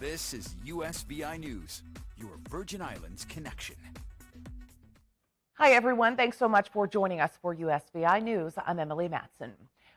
This is USVI News, your Virgin Islands connection. Hi, everyone. Thanks so much for joining us for USVI News. I'm Emily Matson.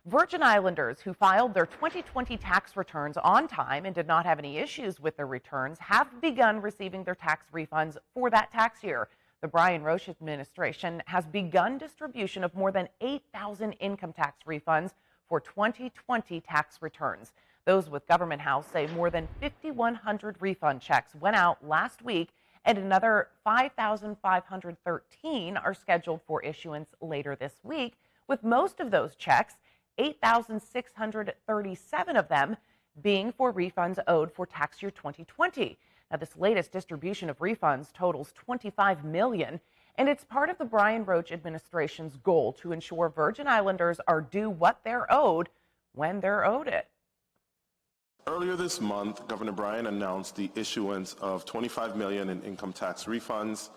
Virgin Islanders who filed their 2020 tax returns on time and did not have any issues with their returns have begun receiving their tax refunds for that tax year. The Brian Roche administration has begun distribution of more than 8,000 income tax refunds for 2020 tax returns. Those with Government House say more than 5,100 refund checks went out last week, and another 5,513 are scheduled for issuance later this week, with most of those checks, 8,637 of them, being for refunds owed for tax year 2020. Now, this latest distribution of refunds totals $25 million, and it's part of the Brian Roche administration's goal to ensure Virgin Islanders are due what they're owed when they're owed it. Earlier this month, Governor Brian announced the issuance of $25 million in income tax refunds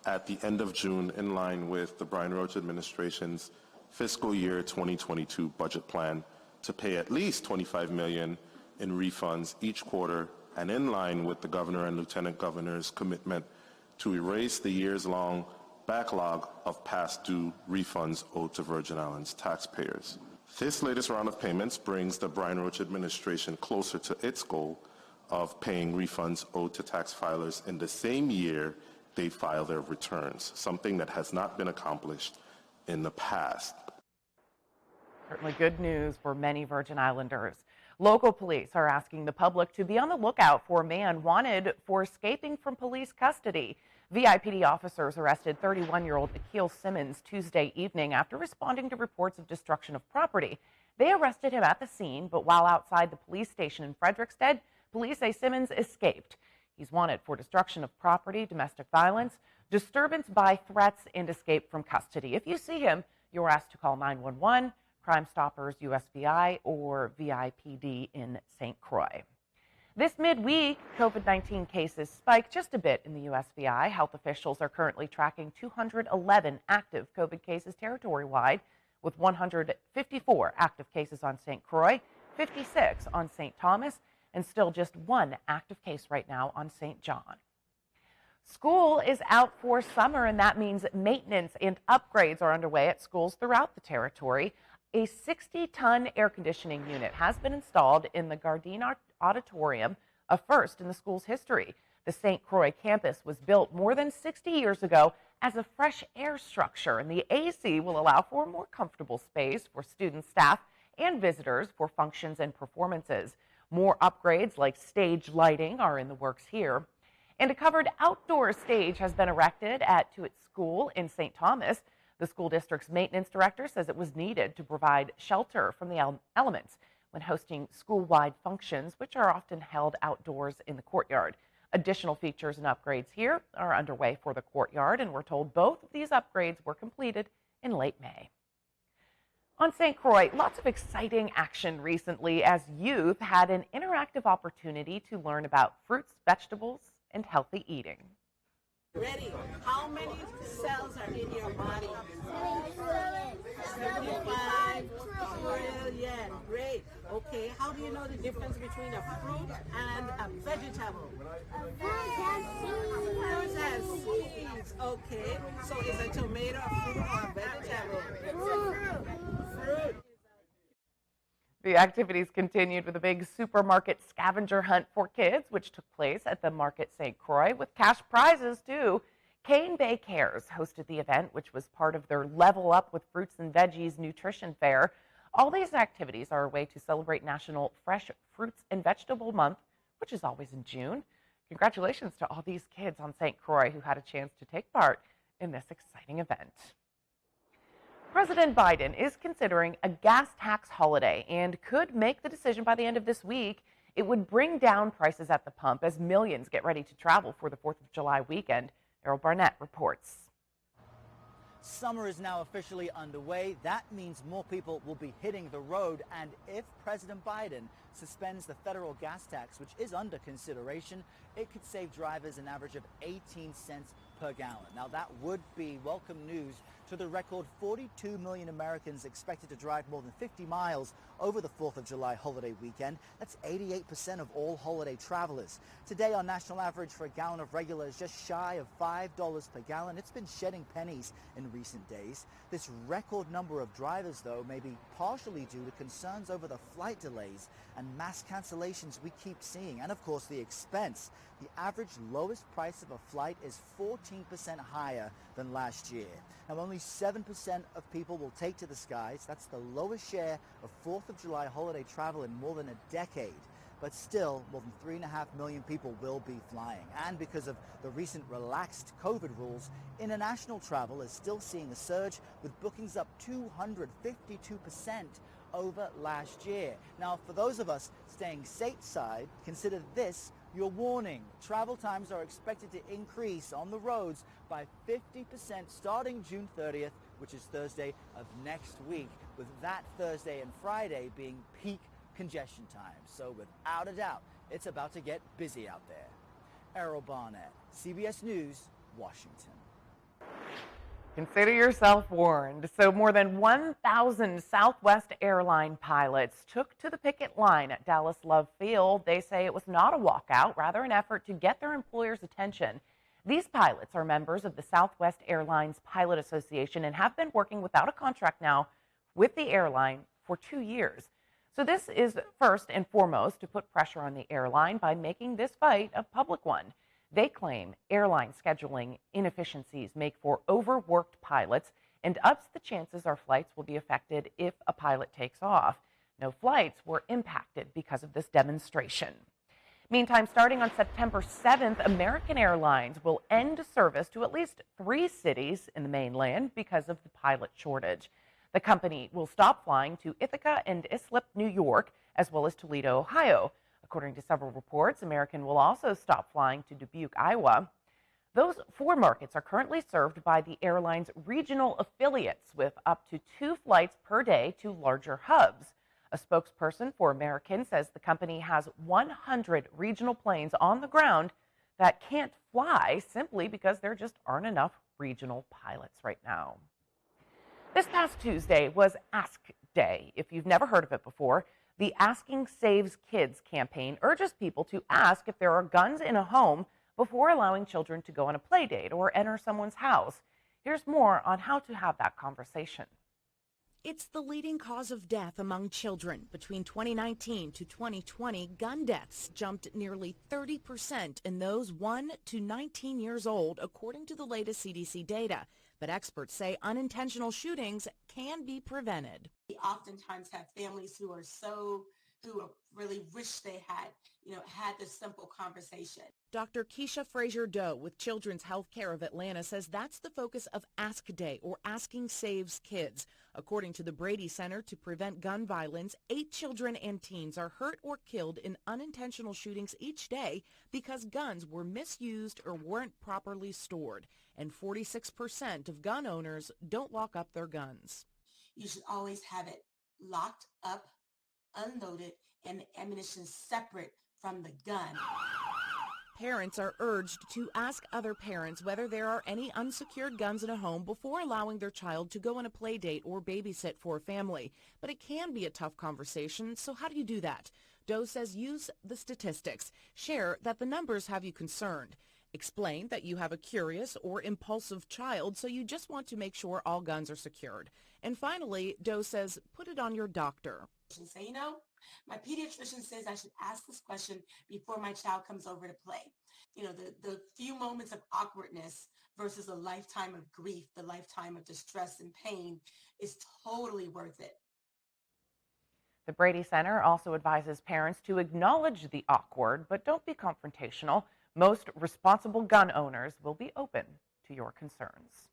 at the end of June, in line with the Brian Roche administration's fiscal year 2022 budget plan to pay at least $25 million in refunds each quarter, and in line with the governor and lieutenant governor's commitment to erase the years-long backlog of past due refunds owed to Virgin Islands taxpayers. This latest round of payments brings the Brian Roche administration closer to its goal of paying refunds owed to tax filers in the same year they file their returns, something that has not been accomplished in the past. Certainly good news for many Virgin Islanders. Local police are asking the public to be on the lookout for a man wanted for escaping from police custody. VIPD officers arrested 31-year-old Akil Simmons Tuesday evening after responding to reports of destruction of property. They arrested him at the scene, but while outside the police station in Frederickstead, police say Simmons escaped. He's wanted for destruction of property, domestic violence, disturbance by threats, and escape from custody. If you see him, you're asked to call 911, Crime Stoppers USVI, or VIPD in St. Croix. This midweek, COVID-19 cases spiked just a bit in the USVI. Health officials are currently tracking 211 active COVID cases territory-wide, with 154 active cases on St. Croix, 56 on St. Thomas, and still just one active case right now on St. John. School is out for summer, and that means maintenance and upgrades are underway at schools throughout the territory. A 60-ton air conditioning unit has been installed in the Gardine Auditorium, a first in the school's history. The St. Croix campus was built more than 60 years ago as a fresh air structure, and the AC will allow for a more comfortable space for students, staff, and visitors for functions and performances. More upgrades like stage lighting are in the works here. And a covered outdoor stage has been erected at Tuitt School in St. Thomas. The school district's maintenance director says it was needed to provide shelter from the elements when hosting school-wide functions, which are often held outdoors in the courtyard. Additional features and upgrades here are underway for the courtyard, and we're told both of these upgrades were completed in late May. On St. Croix, lots of exciting action recently as youth had an interactive opportunity to learn about fruits, vegetables, and healthy eating. Ready? How many cells are in your body? 75 trillion. Great. Okay, how do you know the difference between a fruit and a vegetable? Fruits and seeds. Okay, so is a tomato a fruit or a vegetable? Fruit. The activities continued with a big supermarket scavenger hunt for kids, which took place at the Market St. Croix with cash prizes, too. Cane Bay Cares hosted the event, which was part of their Level Up with Fruits and Veggies nutrition fair. All these activities are a way to celebrate National Fresh Fruits and Vegetable Month, which is always in June. Congratulations to all these kids on St. Croix who had a chance to take part in this exciting event. President Biden is considering a gas tax holiday and could make the decision by the end of this week. It would bring down prices at the pump as millions get ready to travel for the 4th of July weekend. Errol Barnett reports. Summer is now officially underway. That means more people will be hitting the road. And if President Biden suspends the federal gas tax, which is under consideration, it could save drivers an average of 18 cents per gallon. Now, that would be welcome news to the record 42 million Americans expected to drive more than 50 miles over the 4th of July holiday weekend. That's 88% of all holiday travelers. Today, our national average for a gallon of regular is just shy of $5 per gallon. It's been shedding pennies in recent days. This record number of drivers, though, may be partially due to concerns over the flight delays and mass cancellations we keep seeing, and of course the expense. The average lowest price of a flight is 14% higher than last year. Now, only 7% of people will take to the skies. That's the lowest share of 4th of July holiday travel in more than a decade. But still, more than 3.5 million people will be flying. And because of the recent relaxed COVID rules, international travel is still seeing a surge, with bookings up 252% over last year. Now, for those of us staying stateside, consider this your warning. Travel times are expected to increase on the roads by 50% starting June 30th, which is Thursday of next week, with that Thursday and Friday being peak congestion times. So without a doubt, it's about to get busy out there. Errol Barnett, CBS News, Washington. Consider yourself warned. So more than 1,000 Southwest airline pilots took to the picket line at Dallas Love Field. They say it was not a walkout, rather an effort to get their employers' attention. These pilots are members of the Southwest Airlines Pilot Association and have been working without a contract now with the airline for 2 years. So this is first and foremost to put pressure on the airline by making this fight a public one. They claim airline scheduling inefficiencies make for overworked pilots and ups the chances our flights will be affected if a pilot takes off. No flights were impacted because of this demonstration. Meantime, starting on September 7th, American Airlines will end service to at least 3 cities in the mainland because of the pilot shortage. The company will stop flying to Ithaca and Islip, New York, as well as Toledo, Ohio. According to several reports, American will also stop flying to Dubuque, Iowa. Those 4 markets are currently served by the airline's regional affiliates, with up to 2 flights per day to larger hubs. A spokesperson for American says the company has 100 regional planes on the ground that can't fly simply because there just aren't enough regional pilots right now. This past Tuesday was Ask Day. If you've never heard of it before, the Asking Saves Kids campaign urges people to ask if there are guns in a home before allowing children to go on a play date or enter someone's house. Here's more on how to have that conversation. It's the leading cause of death among children. Between 2019 to 2020, gun deaths jumped nearly 30% in those 1 to 19 years old, according to the latest CDC data. But experts say unintentional shootings can be prevented. We oftentimes have families who really wish they had this simple conversation. Dr. Keisha Frazier-Doe with Children's Healthcare of Atlanta says that's the focus of Ask Day, or Asking Saves Kids. According to the Brady Center to Prevent Gun Violence, 8 children and teens are hurt or killed in unintentional shootings each day because guns were misused or weren't properly stored. And 46% of gun owners don't lock up their guns. You should always have it locked up, unloaded, and the ammunition separate from the gun. Parents are urged to ask other parents whether there are any unsecured guns in a home before allowing their child to go on a play date or babysit for a family. But it can be a tough conversation, so how do you do that? Doe says use the statistics. Share that the numbers have you concerned. Explain that you have a curious or impulsive child, so you just want to make sure all guns are secured. And finally, Doe says put it on your doctor. Say, my pediatrician says I should ask this question before my child comes over to play. The few moments of awkwardness versus a lifetime of grief, the lifetime of distress and pain is totally worth it. The Brady Center also advises parents to acknowledge the awkward, but don't be confrontational. Most responsible gun owners will be open to your concerns.